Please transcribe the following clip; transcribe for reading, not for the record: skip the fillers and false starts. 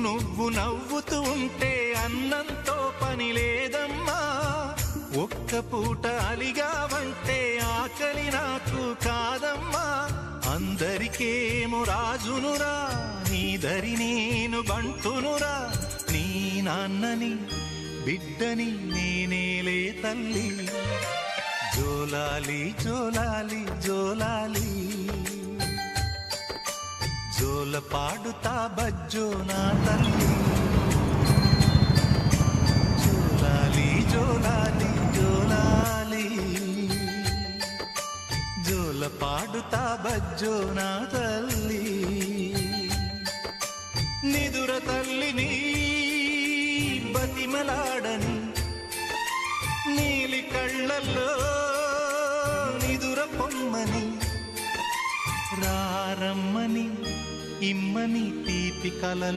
నువ్వు నవ్వుతూ ఉంటే అన్నంతో పని లేదమ్మా. ఒక్క పూట అలిగావంటే ఆకలి నాకు కాదమ్మా. అందరికేమో రాజునురా, నీ దరి నేను బంటునురా. నీ నాన్నని బిడ్డని నేనేలే తల్లి. జోలాలి జోలాలి జోలాలి, జోల పాడుతా బజ్జో నా తల్లి. జోలాలి జోలాలి జోలాలి, జోల పాడుతా బజ్జో నా తల్లి. నిదుర తల్లిని బతిమలాడని, నీలి కళ్ళల్లో నిదుర పొమ్మని, రారమ్మని ఇమ్మని తీపి కలలు